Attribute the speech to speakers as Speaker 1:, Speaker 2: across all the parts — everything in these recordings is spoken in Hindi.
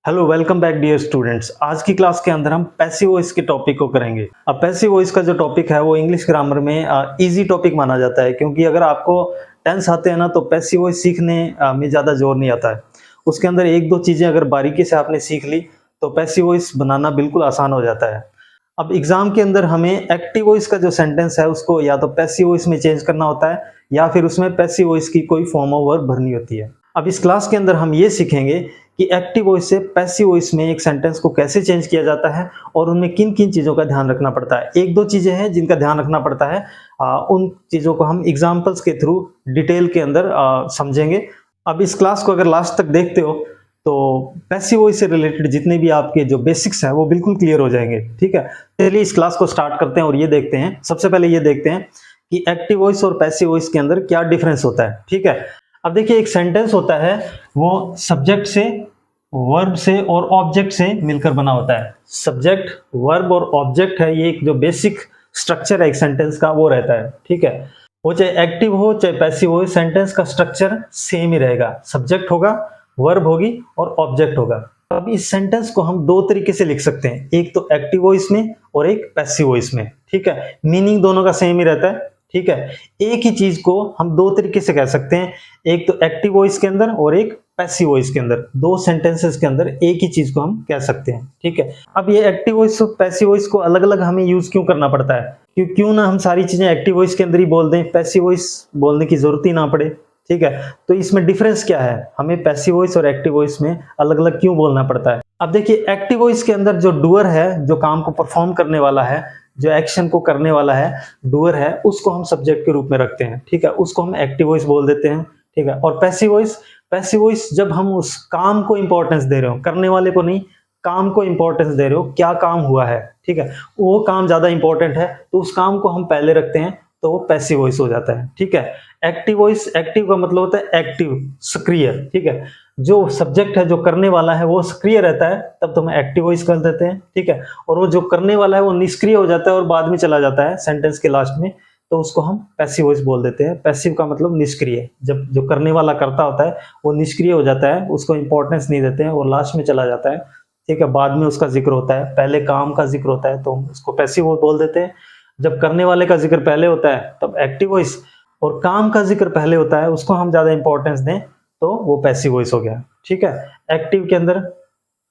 Speaker 1: Hello welcome back dear students. आज की क्लास के अंदर हम पैसिव वॉइस के टॉपिक को करेंगे। अब पैसिव वॉइस का जो टॉपिक है वो इंग्लिश ग्रामर में इजी टॉपिक माना जाता है, क्योंकि अगर आपको टेंस आते हैं ना तो पैसिव वॉइस सीखने में ज़्यादा जोर नहीं आता है। उसके अंदर एक दो चीज़ें अगर बारीकी से आपने सीख ली तो पैसिव वॉइस बनाना बिल्कुल आसान हो जाता है। अब एग्जाम के अंदर हमें एक्टिव वॉइस का जो सेंटेंस है उसको या तो पैसिव वॉइस में चेंज करना होता है या फिर उसमें पैसिव वॉइस की कोई फॉर्म ऑफ वर्ब भरनी होती है। अब इस क्लास के अंदर हम ये सीखेंगे कि एक्टिव वॉइस से पैसिव वॉइस में एक सेंटेंस को कैसे चेंज किया जाता है और उनमें किन किन चीज़ों का ध्यान रखना पड़ता है। एक दो चीज़ें हैं जिनका ध्यान रखना पड़ता है, उन चीज़ों को हम एग्जाम्पल्स के थ्रू डिटेल के अंदर समझेंगे। अब इस क्लास को अगर लास्ट तक देखते हो तो पैसिव वॉइस से रिलेटेड जितने भी आपके जो बेसिक्स हैं वो बिल्कुल क्लियर हो जाएंगे। ठीक है, चलिए इस क्लास को स्टार्ट करते हैं और ये देखते हैं। सबसे पहले ये देखते हैं कि एक्टिव वॉइस और पैसिव वॉइस के अंदर क्या डिफरेंस होता है। ठीक है, अब देखिए एक सेंटेंस होता है वो सब्जेक्ट से, वर्ब से और ऑब्जेक्ट से मिलकर बना होता है। सब्जेक्ट, वर्ब और ऑब्जेक्ट है, ये एक जो बेसिक स्ट्रक्चर है एक सेंटेंस का वो रहता है। ठीक है, वो चाहे एक्टिव हो चाहे पैसिव हो, सेंटेंस का स्ट्रक्चर सेम ही रहेगा। सब्जेक्ट होगा, वर्ब होगी और ऑब्जेक्ट होगा। अब इस सेंटेंस को हम दो तरीके से लिख सकते हैं, एक तो एक्टिव वॉइस में और एक पैसिव वॉइस में। ठीक है, मीनिंग दोनों का सेम ही रहता है। ठीक है, एक ही चीज को हम दो तरीके से कह सकते हैं, एक तो एक्टिव वॉइस के अंदर और एक पैसिव वॉइस के अंदर। दो सेंटेंसेस के अंदर एक ही चीज को हम कह सकते हैं। ठीक है, अब ये एक्टिव वॉइस और पैसिव वॉइस को अलग अलग हमें यूज क्यों करना पड़ता है? क्यों ना हम सारी चीजें एक्टिव वॉइस के अंदर ही बोल दें, पैसिव वॉइस बोलने की जरूरत ही ना पड़े। ठीक है, तो इसमें डिफरेंस क्या है, हमें पैसिव वॉइस और एक्टिव वॉइस में अलग अलग क्यों बोलना पड़ता है? अब देखिए एक्टिव वॉइस के अंदर जो डूअर है, जो काम को परफॉर्म करने वाला है, जो एक्शन को करने वाला है, डूअर है, उसको हम सब्जेक्ट के रूप में रखते हैं। ठीक है, उसको हम एक्टिव वॉइस बोल देते हैं। ठीक है, और पैसिव वॉइस जब हम उस काम को इंपॉर्टेंस दे रहे हो, करने वाले को नहीं, काम को इंपॉर्टेंस दे रहे हो, क्या काम हुआ है, ठीक है, वो काम ज्यादा इंपॉर्टेंट है तो उस काम को हम पहले रखते हैं, तो वो पैसिव वॉइस हो जाता है। ठीक है, एक्टिव वॉइस, एक्टिव का मतलब होता है एक्टिव, सक्रिय। ठीक है, जो सब्जेक्ट है, जो करने वाला है, वो सक्रिय रहता है तब तो हम एक्टिव वॉइस कर देते हैं। ठीक है, और वो जो करने वाला है वो निष्क्रिय हो जाता है और बाद में चला जाता है सेंटेंस के लास्ट में, तो उसको हम पैसिव वॉइस बोल देते हैं। पैसिव का मतलब निष्क्रिय, जब जो करने वाला करता होता है वो निष्क्रिय हो जाता है, उसको इंपॉर्टेंस नहीं देते हैं और लास्ट में चला जाता है। ठीक है, बाद में उसका जिक्र होता है, पहले काम का जिक्र होता है तो हम उसको पैसिव वॉइस बोल देते हैं। जब करने वाले का जिक्र पहले होता है तब एक्टिव वॉइस, और काम का जिक्र पहले होता है, उसको हम ज्यादा इंपॉर्टेंस दें तो वो पैसिव वॉइस हो गया। ठीक है, एक्टिव के अंदर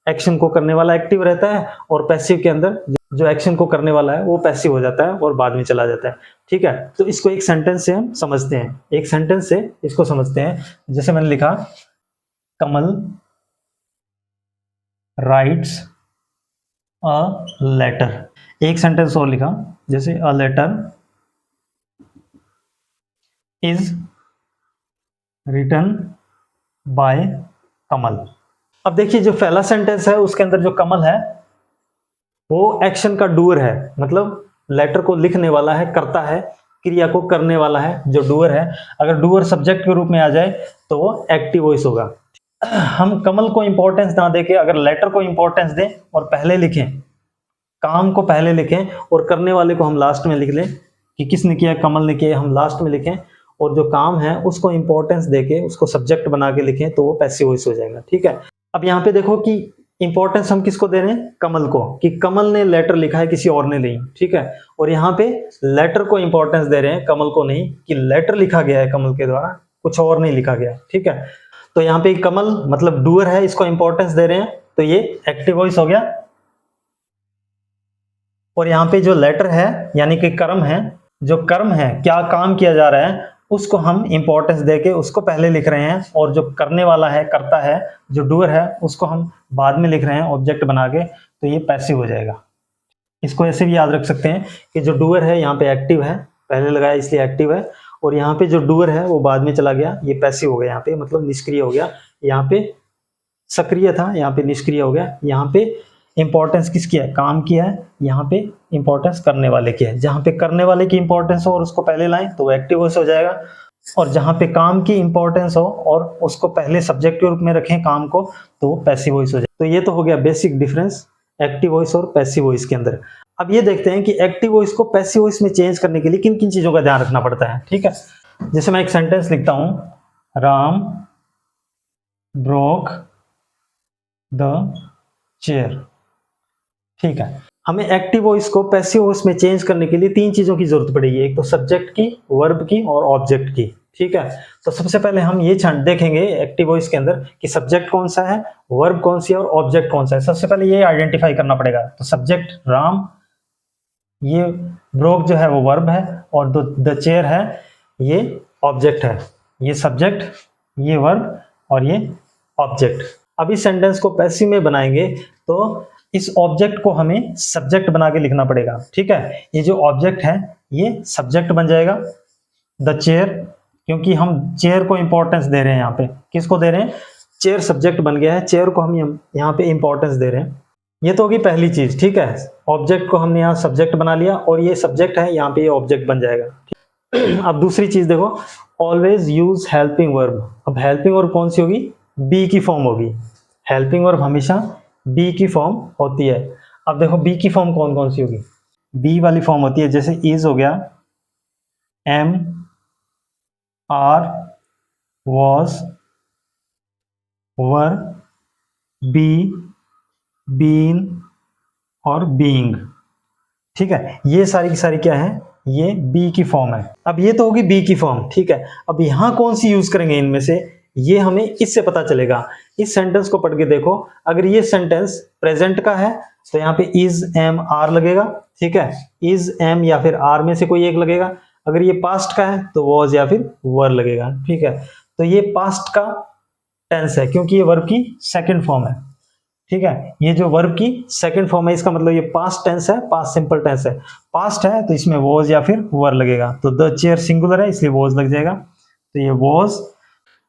Speaker 1: एक्शन को करने वाला एक्टिव रहता है और पैसिव के अंदर जो एक्शन को करने वाला है वो पैसिव हो जाता है और बाद में चला जाता है। ठीक है, तो इसको एक सेंटेंस से हम समझते हैं, एक सेंटेंस से इसको समझते हैं। जैसे मैंने लिखा, कमल राइट्स अ लेटर। एक सेंटेंस और लिखा, जैसे a letter is written by Kamal. अब देखिए जो पहला सेंटेंस है उसके अंदर जो कमल है वो एक्शन का डूअर है, मतलब लेटर को लिखने वाला है, करता है, क्रिया को करने वाला है जो डूअर है। अगर डूअर सब्जेक्ट के रूप में आ जाए तो वो एक्टिव वॉइस होगा। हम कमल को इंपॉर्टेंस ना देके अगर लेटर को इंपॉर्टेंस दें और पहले लिखें, काम को पहले लिखें और करने वाले को हम लास्ट में लिख लें कि किसने किया, कमल ने किया, हम लास्ट में लिखें, और जो काम है उसको इंपॉर्टेंस देके उसको सब्जेक्ट बना के लिखें तो वो पैसिव वॉइस हो जाएगा। ठीक है, अब यहाँ पे देखो कि इंपॉर्टेंस हम किसको दे रहे हैं, कमल को, कि कमल ने लेटर लिखा है, किसी और ने नहीं। ठीक है, और यहाँ पे लेटर को इंपॉर्टेंस दे रहे हैं, कमल को नहीं, कि लेटर लिखा गया है कमल के द्वारा, कुछ और नहीं लिखा गया। ठीक है, तो यहाँ पे कमल मतलब डूअर है, इसको इंपॉर्टेंस दे रहे हैं तो ये एक्टिव वॉइस हो गया। और यहाँ पे जो लेटर है यानी कि कर्म है, जो कर्म है, क्या काम किया जा रहा है, उसको हम इंपॉर्टेंस देके उसको पहले लिख रहे हैं, और जो करने वाला है, करता है, जो डूअर है, उसको हम बाद में लिख रहे हैं ऑब्जेक्ट बना के, तो ये पैसिव हो जाएगा। इसको ऐसे भी याद रख सकते हैं कि जो डूअर है यहाँ पे एक्टिव है, पहले लगाया इसलिए एक्टिव है, और यहाँ पे जो डूअर है वो बाद में चला गया, ये पैसिव हो गया, यहाँ पे मतलब निष्क्रिय हो गया। यहाँ पे सक्रिय था, यहाँ पे निष्क्रिय हो गया। यहाँ पे इंपॉर्टेंस किसकी है, काम की है, यहाँ पे इंपॉर्टेंस करने वाले की है। जहाँ पे करने वाले की इंपॉर्टेंस हो और उसको पहले लाएं तो एक्टिव वॉइस हो जाएगा, और जहाँ पे काम की इंपॉर्टेंस हो और उसको पहले सब्जेक्ट के रूप में रखें काम को, तो वो पैसिव वॉइस हो जाएगा। तो ये तो हो गया बेसिक डिफरेंस एक्टिव वॉइस और पैसिव वॉइस के अंदर। अब ये देखते हैं कि एक्टिव वॉइस को पैसिव वॉइस में चेंज करने के लिए किन किन चीजों का ध्यान रखना पड़ता है। ठीक है, जैसे मैं एक सेंटेंस लिखता हूं, राम ब्रोक द चेयर। ठीक है, हमें एक्टिव वॉइस को पैसिव वॉइस में चेंज करने के लिए तीन चीजों की जरूरत पड़ेगी, एक तो सब्जेक्ट की, वर्ब की और ऑब्जेक्ट की। ठीक है, तो सबसे पहले हम ये देखेंगे एक्टिव वॉइस के अंदर कि सब्जेक्ट कौन सा है, वर्ब कौन सी है और ऑब्जेक्ट कौन सा है। सबसे पहले ये आइडेंटिफाई करना पड़ेगा। तो सब्जेक्ट राम, ये ब्रोक जो है वो वर्ब है और द चेयर है ये ऑब्जेक्ट है। ये सब्जेक्ट, ये वर्ब और ये ऑब्जेक्ट। अब इस सेंटेंस को पैसिव में बनाएंगे तो इस ऑब्जेक्ट को हमें सब्जेक्ट बना के लिखना पड़ेगा। ठीक है, ये जो ऑब्जेक्ट है ये सब्जेक्ट बन जाएगा द चेयर, क्योंकि हम चेयर को इंपॉर्टेंस दे रहे हैं। यहाँ पे किसको दे रहे हैं, चेयर सब्जेक्ट बन गया है, चेयर को हम यहाँ पे इंपॉर्टेंस दे रहे हैं। ये तो होगी पहली चीज। ठीक है, ऑब्जेक्ट को हमने यहाँ सब्जेक्ट बना लिया और ये सब्जेक्ट है, यहाँ पे ये ऑब्जेक्ट बन जाएगा। अब दूसरी चीज देखो, ऑलवेज यूज हेल्पिंग वर्ब। अब हेल्पिंग वर्ब कौन सी होगी, बी की फॉर्म होगी। हेल्पिंग वर्ब हमेशा बी की फॉर्म होती है। अब देखो बी की फॉर्म कौन कौन सी होगी, बी वाली फॉर्म होती है, जैसे इज हो गया, am, are, was, were, be, been और बीइंग। ठीक है, ये सारी की सारी क्या है, ये बी की फॉर्म है। अब ये तो होगी बी की फॉर्म। ठीक है, अब यहां कौन सी यूज करेंगे इनमें से, ये हमें इससे पता चलेगा। इस सेंटेंस को पढ़ के देखो, अगर ये सेंटेंस प्रेजेंट का है तो यहाँ पे इज, एम, आर लगेगा। ठीक है, इज, एम या फिर आर में से कोई एक लगेगा। अगर ये पास्ट का है तो वॉज या फिर वर लगेगा। ठीक है, तो ये पास्ट का टेंस है क्योंकि ये वर्ब की सेकंड फॉर्म है। ठीक है, ये जो वर्ब की सेकंड फॉर्म है, इसका मतलब ये पास्ट टेंस है, पास्ट सिंपल टेंस है। पास्ट है तो इसमें वॉज या फिर वर लगेगा। तो द चेयर सिंगुलर है इसलिए वॉज लग जाएगा, तो ये वॉज।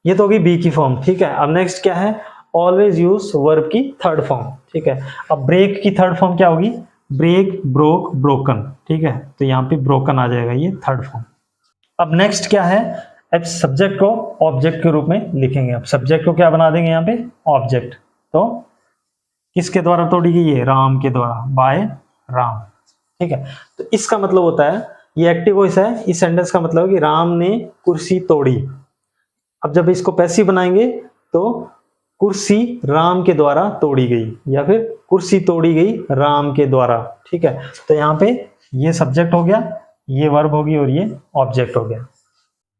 Speaker 1: ये तो होगी बी की फॉर्म। ठीक है, अब नेक्स्ट क्या है, ऑलवेज यूज वर्ब की थर्ड फॉर्म। ठीक है, अब ब्रेक की थर्ड फॉर्म क्या होगी, ब्रेक, ब्रोक, ब्रोकन। ठीक है, तो यहाँ पे ब्रोकन आ जाएगा, ये थर्ड फॉर्म। अब नेक्स्ट क्या है, अब सब्जेक्ट को ऑब्जेक्ट के रूप में लिखेंगे। अब सब्जेक्ट को क्या बना देंगे यहाँ पे, ऑब्जेक्ट। तो किसके द्वारा तोड़ी गई है, राम के द्वारा, बाय राम। ठीक है, तो इसका मतलब होता है, ये एक्टिव वॉइस है, इस सेंटेंस का मतलब है कि राम ने कुर्सी तोड़ी। अब जब इसको पैसिव बनाएंगे तो कुर्सी राम के द्वारा तोड़ी गई या फिर कुर्सी तोड़ी गई राम के द्वारा। ठीक है, तो यहाँ पे ये सब्जेक्ट हो गया, ये वर्ब होगी और ये ऑब्जेक्ट हो गया।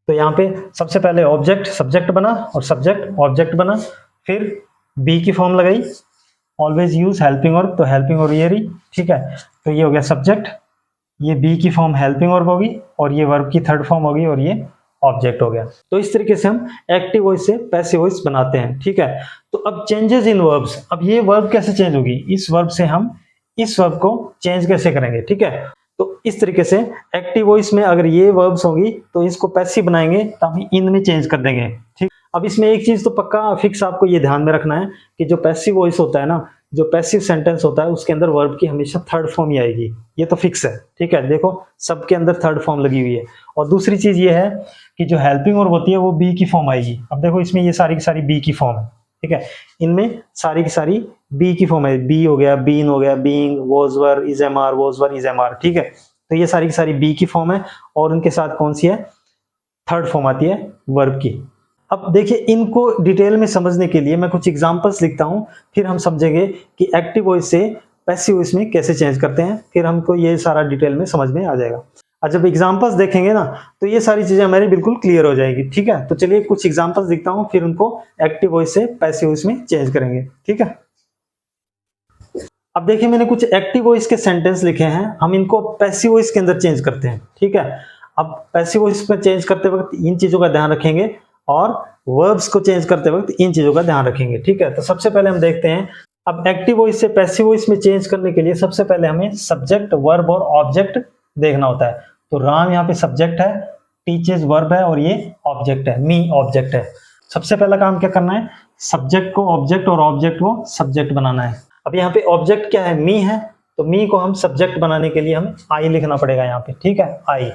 Speaker 1: तो यहाँ पे सबसे पहले ऑब्जेक्ट सब्जेक्ट बना और सब्जेक्ट ऑब्जेक्ट बना, फिर बी की फॉर्म लगाई, ऑलवेज यूज हेल्पिंग वर्ब, तो हेल्पिंग वर्ब ये रही। ठीक है, तो ये हो गया सब्जेक्ट, ये बी की फॉर्म हेल्पिंग वर्ब होगी और ये वर्ब की थर्ड फॉर्म होगी और ये ऑब्जेक्ट हो गया। तो इस तरीके से हम एक्टिव वॉइस से पैसिव वॉइस बनाते हैं। ठीक है, तो अब चेंजेस इन वर्ब्स, अब ये वर्ब कैसे चेंज होगी, इस वर्ब से हम इस वर्ब को चेंज कैसे करेंगे। ठीक है, तो इस तरीके से एक्टिव वॉइस में अगर ये वर्ब्स होगी तो इसको पैसिव बनाएंगे तो हम इनमें चेंज कर देंगे। ठीक, अब इसमें एक चीज तो पक्का फिक्स आपको ये ध्यान में रखना है कि जो पैसिव वॉइस होता है ना, जो पैसिव सेंटेंस होता है उसके अंदर वर्ब की हमेशा थर्ड फॉर्म ही आएगी, ये तो फिक्स है। ठीक है, देखो सबके अंदर थर्ड फॉर्म लगी हुई है। और दूसरी चीज ये है कि जो हेल्पिंग वर्ब होती है वो बी की फॉर्म आएगी। अब देखो इसमें ये सारी की सारी बी की फॉर्म है। ठीक है, इनमें सारी की सारी बी की फॉर्म है, बी हो गया, बीन हो गया, being, was were, is am are, was were, is am are. ठीक है, तो ये सारी की सारी बी की फॉर्म है और उनके साथ कौन सी है, थर्ड फॉर्म आती है वर्ब की। अब देखिए इनको डिटेल में समझने के लिए मैं कुछ एग्जांपल्स लिखता हूं, फिर हम समझेंगे कि एक्टिव वॉइस से पैसिव वॉइस में कैसे चेंज करते हैं, फिर हमको ये सारा डिटेल में समझ में आ जाएगा। और जब एग्जांपल्स देखेंगे ना तो ये सारी चीजें हमारी बिल्कुल क्लियर हो जाएगी। ठीक है, तो चलिए कुछ एग्जांपल्स लिखता हूं, फिर उनको एक्टिव वॉइस से पैसिव वॉइस में चेंज करेंगे। ठीक है, अब देखिए मैंने कुछ एक्टिव वॉइस के सेंटेंस लिखे हैं, हम इनको पैसिव वॉइस के अंदर चेंज करते हैं। ठीक है, अब पैसिव वॉइस में चेंज करते वक्त इन चीजों का ध्यान रखेंगे और वर्ब्स को चेंज करते वक्त इन चीजों का ध्यान रखेंगे। ठीक है, तो सबसे पहले हम देखते हैं, अब एक्टिव वॉइस से पैसिव वॉइस में चेंज करने के लिए सबसे पहले हमें सब्जेक्ट, वर्ब और ऑब्जेक्ट देखना होता है। तो राम यहाँ पे सब्जेक्ट है, टीचर्स वर्ब है और ये ऑब्जेक्ट है, मी ऑब्जेक्ट है। सबसे पहला काम क्या करना है, सब्जेक्ट को ऑब्जेक्ट और ऑब्जेक्ट को सब्जेक्ट बनाना है। अब यहाँ पे ऑब्जेक्ट क्या है, मी है, तो मी को हम सब्जेक्ट बनाने के लिए हमें आई लिखना पड़ेगा यहाँ पे। ठीक है, आई।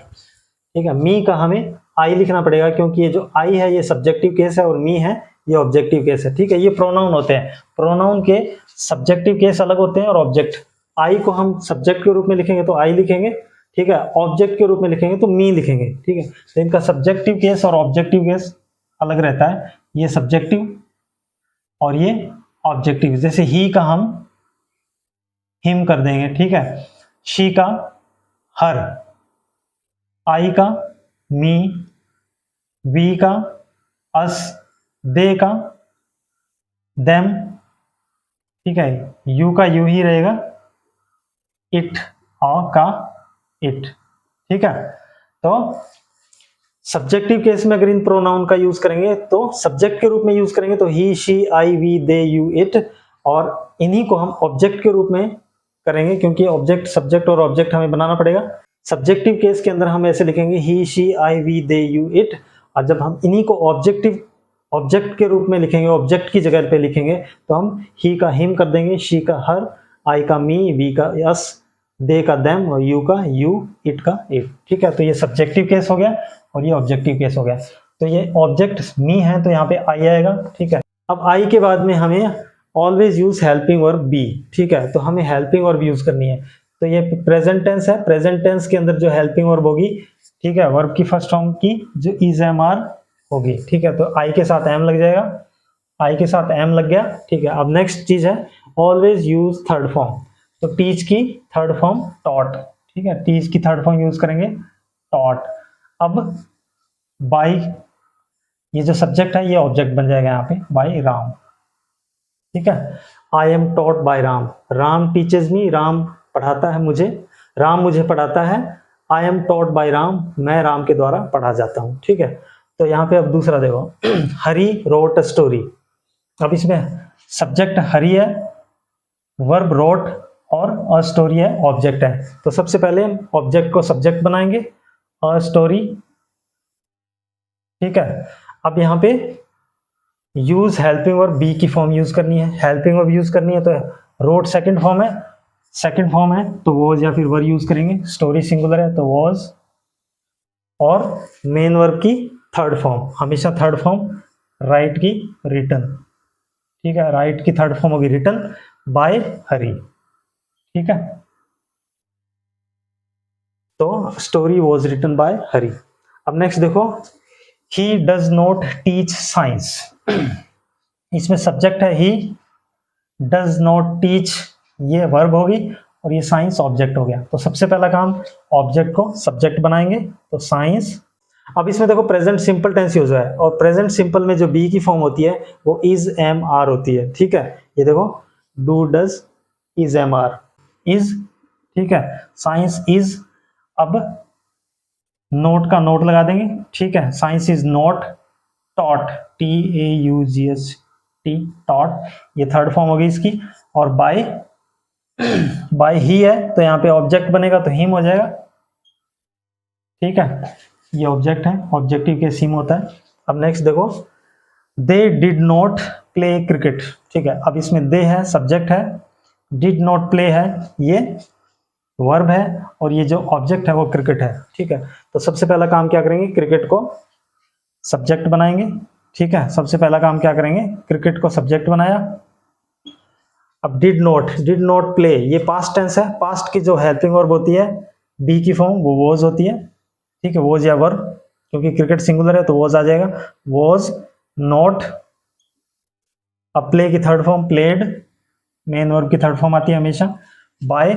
Speaker 1: ठीक है, मी का हमें आई लिखना पड़ेगा क्योंकि ये जो आई है ये सब्जेक्टिव केस है और मी है ये ऑब्जेक्टिव केस है। ठीक है, ये प्रोनाउन होते हैं, प्रोनाउन के सब्जेक्टिव केस अलग होते हैं और ऑब्जेक्ट। आई को हम सब्जेक्ट के रूप में लिखेंगे तो आई लिखेंगे। ठीक है, ऑब्जेक्ट के रूप में लिखेंगे तो मी लिखेंगे। ठीक है, तो इनका सब्जेक्टिव केस और ऑब्जेक्टिव केस अलग रहता है, ये सब्जेक्टिव और ये ऑब्जेक्टिव। जैसे ही का हम हिम कर देंगे, ठीक है। शी का हर, आई का मी, वी का अस, दे का देम, ठीक है। यू का यू ही रहेगा, इट का इट, ठीक है। तो सब्जेक्टिव केस में अगर इन प्रोनाउन का यूज करेंगे तो सब्जेक्ट के रूप में यूज करेंगे तो he, she, I, we, they, you, it, और इन्हीं को हम ऑब्जेक्ट के रूप में करेंगे क्योंकि ऑब्जेक्ट, सब्जेक्ट और ऑब्जेक्ट हमें बनाना पड़ेगा। सब्जेक्टिव केस के अंदर हम ऐसे लिखेंगे he, she, I, we, they, you, it, और जब हम इन्हीं को ऑब्जेक्ट के रूप में लिखेंगे, ऑब्जेक्ट की जगह पे लिखेंगे तो हम ही का हिम कर देंगे, शी का हर, आई का मी, वी का अस, दे का देम, और यू का यू, इट का इट, ठीक है। तो ये सब्जेक्टिव केस हो गया और ये ऑब्जेक्टिव केस हो गया। तो ये ऑब्जेक्ट मी है तो यहाँ पे आई आएगा, ठीक है। अब आई के बाद में हमें always use helping verb B, ठीक है। तो हमें हेल्पिंग वर्ब यूज करनी है। तो ये प्रेजेंट टेंस है, प्रेजेंट टेंस के अंदर जो हेल्पिंग वर्ब होगी, ठीक है, वर्ब की फर्स्ट फॉर्म की जो इज एम आर होगी, ठीक है। तो आई के साथ एम लग जाएगा, आई के साथ एम लग गया, ठीक है। अब नेक्स्ट चीज है ऑलवेज यूज थर्ड फॉर्म। तो टीच की थर्ड फॉर्म टॉट, ठीक है। टीच की थर्ड फॉर्म यूज करेंगे टॉट। अब बाय, ये जो सब्जेक्ट है ये ऑब्जेक्ट बन जाएगा यहाँ पे, बाय राम, ठीक है। I am taught by Ram, Ram teaches me, Ram पढ़ाता है मुझे, राम मुझे पढ़ाता है। I am taught by Ram, मैं राम के द्वारा पढ़ा जाता हूँ, ठीक है। तो यहाँ पे अब दूसरा देखो हरी रोट स्टोरी। अब इसमें सब्जेक्ट हरी है, वर्ब रोट, और अ स्टोरी है, ऑब्जेक्ट है। तो सबसे पहले ऑब्जेक्ट को सब्जेक्ट बनाएंगे, अ स्टोरी, ठीक है। अब यहाँ पे यूज हेल्पिंग वर्ब बी की फॉर्म यूज करनी है, हेल्पिंग वर्ब यूज करनी है तो रोट सेकंड फॉर्म है, सेकंड फॉर्म है तो वॉज या फिर वर यूज करेंगे, स्टोरी सिंगुलर है तो वॉज, और मेन वर्ब की थर्ड फॉर्म, हमेशा थर्ड फॉर्म राइट की रिटन, ठीक है। राइट की थर्ड फॉर्म होगी रिटन बाय हरी, ठीक है। तो स्टोरी वॉज रिटन बाय हरी। अब नेक्स्ट देखो he does not teach science. इसमें सब्जेक्ट है ही, डज नॉट टीच ये वर्ब होगी, और ये साइंस ऑब्जेक्ट हो गया। तो सबसे पहला काम ऑब्जेक्ट को सब्जेक्ट बनाएंगे तो साइंस। अब इसमें देखो प्रेजेंट सिंपल टेंस यूज है, और प्रेजेंट सिंपल में जो बी की फॉर्म होती है वो इज एम आर होती है, ठीक है। ये देखो do does is am are, is, ठीक है। साइंस इज, अब नोट का नोट लगा देंगे, ठीक है। Science is not taught, T A U G H T, taught, ये थर्ड फॉर्म होगी इसकी। और बाय, बाय ही है तो यहाँ पे ऑब्जेक्ट बनेगा तो हिम हो जाएगा, ठीक है। ये ऑब्जेक्ट है, ऑब्जेक्टिव के हिम होता है। अब नेक्स्ट देखो they did not play cricket, ठीक है। अब इसमें दे है, सब्जेक्ट है, डिड नॉट प्ले है, ये वर्ब है, और ये जो ऑब्जेक्ट है वो क्रिकेट है, ठीक है। तो सबसे पहला काम क्या करेंगे, क्रिकेट को सब्जेक्ट बनाएंगे, ठीक है। सबसे पहला काम क्या करेंगे, क्रिकेट को सब्जेक्ट बनाया। अब डिड नॉट प्ले, ये पास्ट टेंस है, पास्ट की जो हेल्पिंग वर्ब होती है बी की फॉर्म वो वॉज होती है, ठीक है। वॉज या वर्ब, क्योंकि क्रिकेट सिंगुलर है तो वॉज आ जाएगा, वॉज नॉट। अब प्ले की third form played, main verb की थर्ड फॉर्म आती है हमेशा। बाय,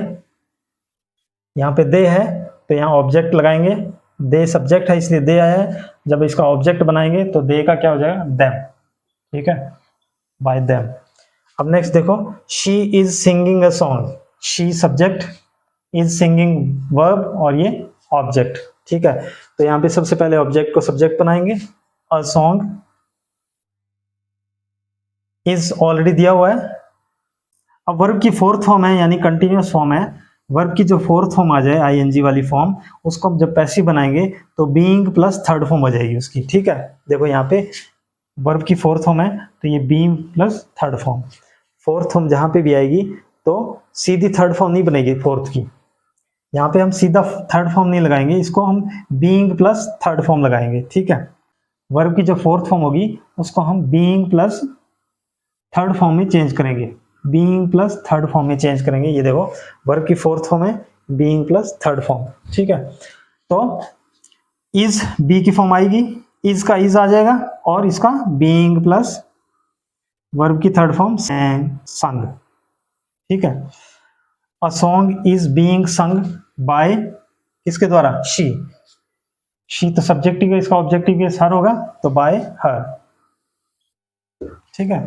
Speaker 1: यहाँ पे दे है तो यहाँ ऑब्जेक्ट लगाएंगे, दे सब्जेक्ट है इसलिए दे आया है। जब इसका ऑब्जेक्ट बनाएंगे तो दे का क्या हो जाएगा, देम, ठीक है, बाय देम। अब नेक्स्ट देखो she is singing a song, she subject, is singing verb, और ये ऑब्जेक्ट, ठीक है। तो यहाँ पे सबसे पहले ऑब्जेक्ट को सब्जेक्ट बनाएंगे, अ सॉन्ग, इज ऑलरेडी दिया हुआ है। अब वर्ब की फोर्थ फॉर्म है यानी कंटिन्यूअस फॉर्म है, वर्ब की जो फोर्थ फॉर्म आ जाए आईएनजी वाली फॉर्म, उसको हम जब पैसिव बनाएंगे तो बीइंग प्लस थर्ड फॉर्म हो जाएगी उसकी, ठीक है। देखो यहाँ पे वर्ब की फोर्थ फॉर्म है तो ये being plus third form, fourth form जहां पे भी आएगी तो सीधी थर्ड फॉर्म नहीं बनेगी फोर्थ की, यहाँ पे हम सीधा थर्ड फॉर्म नहीं लगाएंगे, इसको हम बीइंग प्लस थर्ड फॉर्म लगाएंगे, ठीक है। वर्ब की जो फोर्थ फॉर्म होगी उसको हम बीइंग प्लस थर्ड फॉर्म में चेंज करेंगे, बीइंग प्लस थर्ड फॉर्म में चेंज करेंगे। ये देखो वर्ब की फोर्थ फॉर्म है बीइंग प्लस थर्ड फॉर्म, ठीक है। तो इज बी की फॉर्म आएगी, इज का इज आ जाएगा, और इसका बीइंग प्लस वर्ब की थर्ड फॉर्म sang, संग, ठीक है। A song is being sung by, किसके द्वारा, शी तो सब्जेक्टिव है, इसका ऑब्जेक्टिव केस हर होगा, तो बाय हर, ठीक है।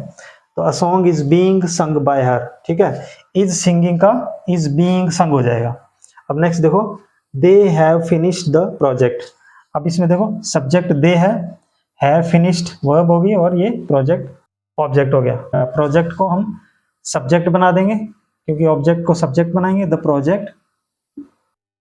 Speaker 1: तो a song is being sung by हर, ठीक है। इज सिंगिंग का इज बीइंग संग हो जाएगा। अब नेक्स्ट देखो, they have finished the project. अब इसमें देखो सब्जेक्ट दे है फिनिश्ड वर्ब होगी, और ये प्रोजेक्ट ऑब्जेक्ट हो गया। प्रोजेक्ट को हम सब्जेक्ट बना देंगे, क्योंकि ऑब्जेक्ट को सब्जेक्ट बनाएंगे, द प्रोजेक्ट।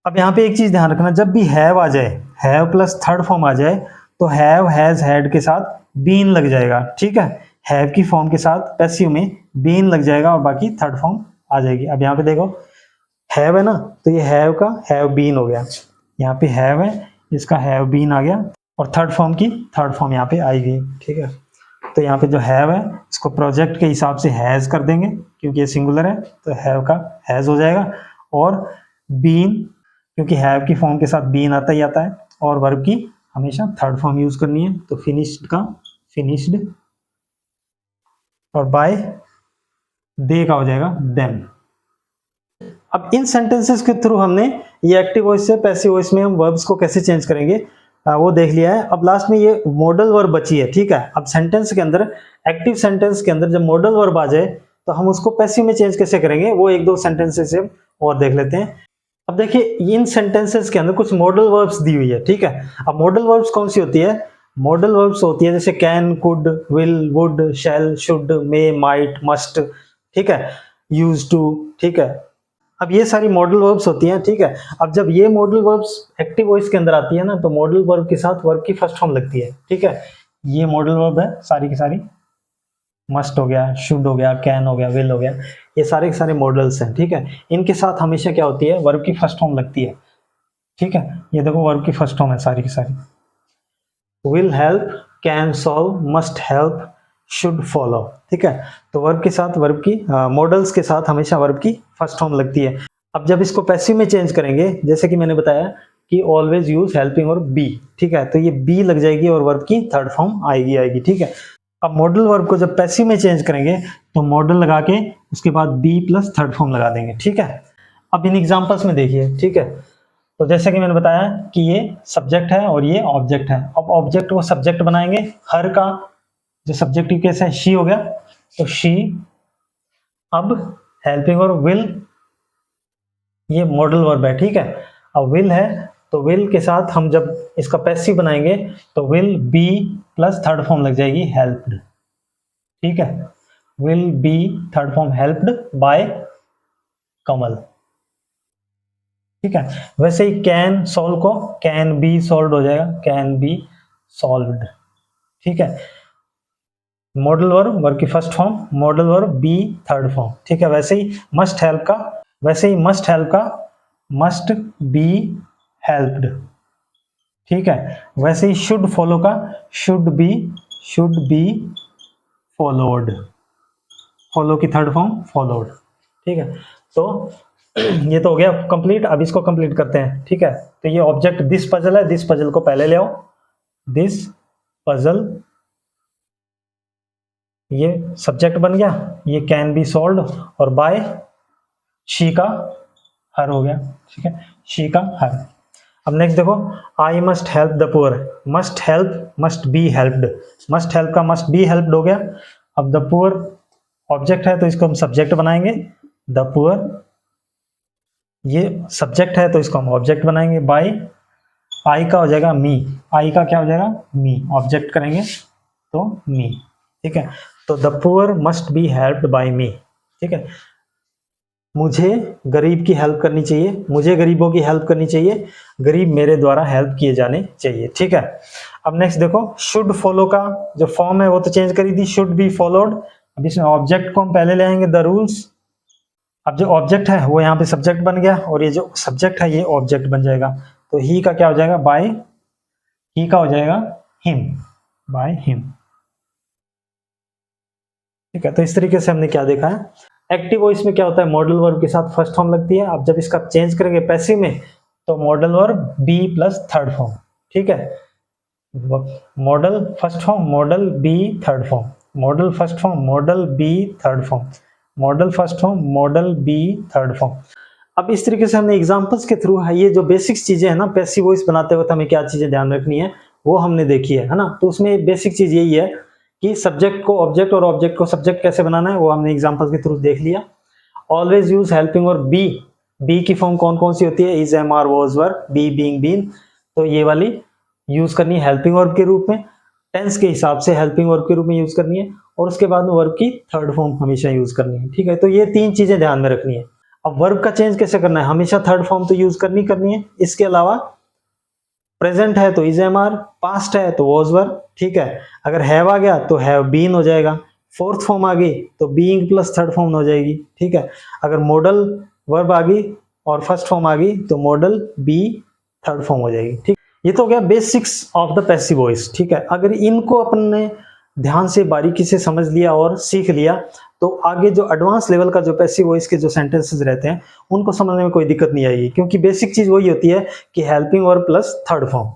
Speaker 1: अब यहाँ पे एक चीज ध्यान रखना, जब भी हैव आ जाए, हैव प्लस थर्ड फॉर्म आ जाए, तो हैव हैज हैड के साथ बीन लग जाएगा, ठीक है। हैव की फॉर्म के साथ पैसिव में बीन लग जाएगा, और बाकी थर्ड फॉर्म आ जाएगी। अब यहाँ पे देखो हैव है ना, तो ये हैव का हैव बीन हो गया, यहाँ पे हैव है, इसका हैव बीन आ गया, और थर्ड फॉर्म की थर्ड फॉर्म यहाँ पे आएगी, ठीक है। तो यहाँ पे जो हैव है इसको प्रोजेक्ट के हिसाब से हैज कर देंगे, क्योंकि ये सिंगुलर है, तो हैव का हैज हो जाएगा। और बीन, क्योंकि हैव की फॉर्म के साथ बीन आता ही आता है, और वर्ब की हमेशा थर्ड फॉर्म यूज करनी है, तो फिनिश्ड का फिनिश्ड, और बाय दे का हो जाएगा देम। अब इन सेंटेंसेस के थ्रू हमने ये एक्टिव वॉइस से पैसिव वॉइस में हम वर्ब्स को कैसे चेंज करेंगे वो देख लिया है। अब लास्ट में ये मॉडल वर्ब बची है, ठीक है। अब सेंटेंस के अंदर, एक्टिव सेंटेंस के अंदर जब मॉडल वर्ब आ जाए, तो हम उसको पैसिव में चेंज कैसे करेंगे, वो एक दो सेंटेंसेस से और देख लेते हैं। अब देखिए इन सेंटेंसेस के अंदर कुछ मॉडल वर्ब्स दी हुई है, ठीक है। अब मॉडल वर्ब्स कौन सी होती है, मॉडल वर्ब्स होती है जैसे can, could, will, would, shall, should, may, might, must, ठीक है, यूज टू, ठीक है। अब ये सारी मॉडल वर्ब्स होती हैं, ठीक है। अब जब ये मॉडल वर्ब्स एक्टिव वॉइस के अंदर आती है ना, तो मॉडल वर्ब के साथ वर्ब की फर्स्ट फॉर्म लगती है, ठीक है। ये मॉडल वर्ब है सारी की सारी, मस्ट हो गया, शुड हो गया, कैन हो गया, विल हो गया, ये सारे के सारे मॉडल्स हैं, ठीक है। इनके साथ हमेशा क्या होती है, वर्ब की फर्स्ट फॉर्म लगती है, ठीक है। ये देखो वर्ब की फर्स्ट फॉर्म है सारी की सारी, will help, can solve, must help, should follow, ठीक है। तो वर्ब के साथ वर्ब की मॉडल्स के साथ हमेशा वर्ब की फर्स्ट फॉर्म लगती है। अब जब इसको पैसिव में चेंज करेंगे, जैसे कि मैंने बताया कि ऑलवेज यूज हेल्पिंग और बी, ठीक है, तो ये बी लग जाएगी और वर्ब की थर्ड फॉर्म आएगी, ठीक है। अब मॉडल वर्ब को जब पैसिव में चेंज करेंगे, तो मॉडल लगा के उसके बाद बी प्लस थर्ड फॉर्म लगा देंगे, ठीक है। अब इन एग्जांपल्स में देखिए, ठीक है। तो जैसे कि मैंने बताया कि ये सब्जेक्ट है और ये ऑब्जेक्ट है। अब ऑब्जेक्ट को सब्जेक्ट बनाएंगे, हर का जो सब्जेक्टिव केस है शी हो गया, तो शी। अब हेल्पिंग और विल, ये मॉडल वर्ब है, ठीक है। अब विल है, तो विल के साथ हम जब इसका पैसिव बनाएंगे, तो will be plus third form लग जाएगी हेल्प्ड, ठीक है। Will be third form helped by Kamal, ठीक है। वैसे ही कैन सॉल्व को कैन बी सॉल्व हो जाएगा, कैन बी सॉल्व्ड, ठीक है। मॉडल वर्ब, वर्ब की first form, model verb be third form, ठीक है। वैसे ही मस्ट हेल्प का मस्ट बी हेल्प्ड, ठीक है। वैसे ही शुड फॉलो का शुड बी फॉलोड, फॉलो की थर्ड फॉर्म फॉलोड, ठीक है। तो ये तो हो गया कंप्लीट। अब इसको कंप्लीट करते हैं, ठीक है। तो ये ऑब्जेक्ट दिस पजल है, दिस पजल को पहले ले आओ, दिस पजल, ये सब्जेक्ट बन गया, ये कैन बी सॉल्व, और बाय शी का हर हो गया, ठीक है, शी का हर। अब नेक्स्ट देखो, I must help the poor, must help must be helped, must help का मस्ट बी हेल्प्ड हो गया। अब द पुअर ऑब्जेक्ट है, तो इसको हम सब्जेक्ट बनाएंगे, द पुअर, ये सब्जेक्ट है तो इसको हम ऑब्जेक्ट बनाएंगे, बाय आई का हो जाएगा मी, आई का क्या हो जाएगा मी, ऑब्जेक्ट करेंगे तो मी, ठीक है। तो the poor must be helped by me, ठीक है। मुझे गरीब की हेल्प करनी चाहिए, मुझे गरीबों की हेल्प करनी चाहिए, गरीब मेरे द्वारा हेल्प किए जाने चाहिए, ठीक है। अब नेक्स्ट देखो, शुड फॉलो का जो फॉर्म है वो तो चेंज करी थी, शुड बी फॉलोड। अब इसमें ऑब्जेक्ट को हम पहले ले आएंगे, द रूल्स। अब जो ऑब्जेक्ट है वो यहाँ पे सब्जेक्ट बन गया, और ये जो सब्जेक्ट है ये ऑब्जेक्ट बन जाएगा। तो ही का क्या हो जाएगा, बाय, ही का हो जाएगा हिम, बाय हिम, ठीक है। तो इस तरीके से हमने क्या देखा है, एक्टिव वॉइस में क्या होता है, मॉडल वर्ब के साथ फर्स्ट फॉर्म लगती है। अब जब इसका चेंज करेंगे पैसिव में, तो modal verb be plus third form, ठीक है। Modal first form, modal be third form, modal first form, modal be third form, modal first form, modal be third form. अब इस तरीके से हमने एग्जांपल्स के थ्रू ये जो बेसिक्स चीजें हैं ना, पैसिव वॉइस बनाते वक्त हमें क्या चीजें ध्यान रखनी है वो हमने देखी है ना। तो उसमें बेसिक चीज यही है कि सब्जेक्ट को ऑब्जेक्ट और ऑब्जेक्ट को सब्जेक्ट कैसे बनाना है वो हमने एग्जांपल्स के थ्रू देख लिया। ऑलवेज यूज हेल्पिंग और बी, बी की फॉर्म कौन कौन सी होती है, is, am, are, was, were, be, being, been, तो ये वाली यूज करनी है हेल्पिंग वर्ब के रूप में, टेंस के हिसाब से हेल्पिंग वर्ब के रूप में यूज करनी है, और उसके बाद में वर्ब की थर्ड फॉर्म हमेशा यूज करनी है। ठीक है, तो ये तीन चीजें ध्यान में रखनी है। अब वर्ब का चेंज कैसे करना है, हमेशा थर्ड फॉर्म तो यूज करनी है। इसके अलावा प्रेजेंट है तो इज, एम, आर, पास्ट है तो वॉज, वर, ठीक है। अगर हैव आ गया तो हैव बीन हो जाएगा, फोर्थ फॉर्म आ गई तो बीइंग प्लस थर्ड फॉर्म हो जाएगी। ठीक है, अगर मॉडल वर्ब आ गई और फर्स्ट फॉर्म आ गई तो मॉडल बी थर्ड फॉर्म हो जाएगी। ठीक, ये तो हो गया basics of the passive voice. ठीक है, अगर इनको अपन ने ध्यान से बारीकी से समझ लिया और सीख लिया तो आगे जो एडवांस लेवल का जो पैसिव वॉइस के जो सेंटेंसेस रहते हैं उनको समझने में कोई दिक्कत नहीं आएगी, क्योंकि बेसिक चीज वही होती है कि helping verb plus third form.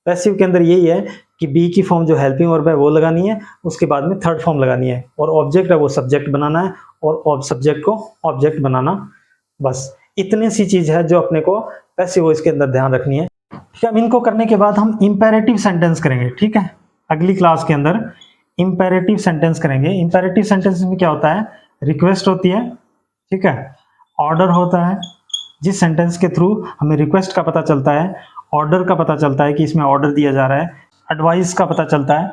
Speaker 1: Passive के अंदर यही है कि बी की फॉर्म जो हेल्पिंग वर्ब है वो लगानी है, उसके बाद में थर्ड फॉर्म लगानी है, और ऑब्जेक्ट है वो सब्जेक्ट बनाना है, और सब्जेक्ट को ऑब्जेक्ट बनाना। बस इतनी सी चीज है जो अपने को पैसिव वॉइस के अंदर ध्यान रखनी है। ठीक है, अब इनको करने के बाद हम इंपेरेटिव सेंटेंस करेंगे। ठीक है, अगली क्लास के अंदर इंपेरेटिव सेंटेंस करेंगे। इंपेरेटिव सेंटेंस में क्या होता है, रिक्वेस्ट होती है, ठीक है, ऑर्डर होता है, जिस सेंटेंस के थ्रू हमें रिक्वेस्ट का पता चलता है, ऑर्डर का पता चलता है कि इसमें ऑर्डर दिया जा रहा है, एडवाइस का पता चलता है।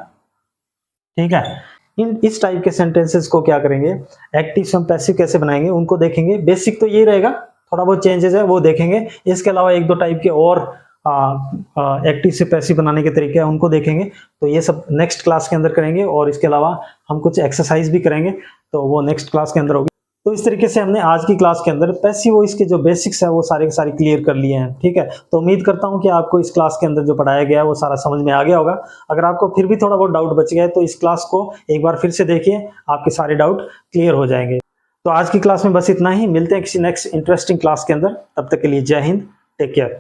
Speaker 1: ठीक है, इस टाइप के सेंटेंसेस को क्या करेंगे, एक्टिव से हम पैसिव कैसे बनाएंगे उनको देखेंगे। बेसिक तो यही रहेगा, थोड़ा बहुत चेंजेस है वो देखेंगे, इसके अलावा एक दो टाइप के और एक्टिव से पैसिव बनाने के तरीके हैं उनको देखेंगे। तो ये सब नेक्स्ट क्लास के अंदर करेंगे, और इसके अलावा हम कुछ एक्सरसाइज भी करेंगे तो वो नेक्स्ट क्लास के अंदर होगी। तो इस तरीके से हमने आज की क्लास के अंदर पैसिव वॉइस के जो बेसिक्स है वो सारे के सारे क्लियर कर लिए हैं। ठीक है, तो उम्मीद करता हूं कि आपको इस क्लास के अंदर जो पढ़ाया गया है वो सारा समझ में आ गया होगा। अगर आपको फिर भी थोड़ा बहुत डाउट बच गया है तो इस क्लास को एक बार फिर से देखिए, आपके सारे डाउट क्लियर हो जाएंगे। तो आज की क्लास में बस इतना ही, मिलते हैं किसी नेक्स्ट इंटरेस्टिंग क्लास के अंदर, तब तक के लिए जय हिंद, टेक केयर।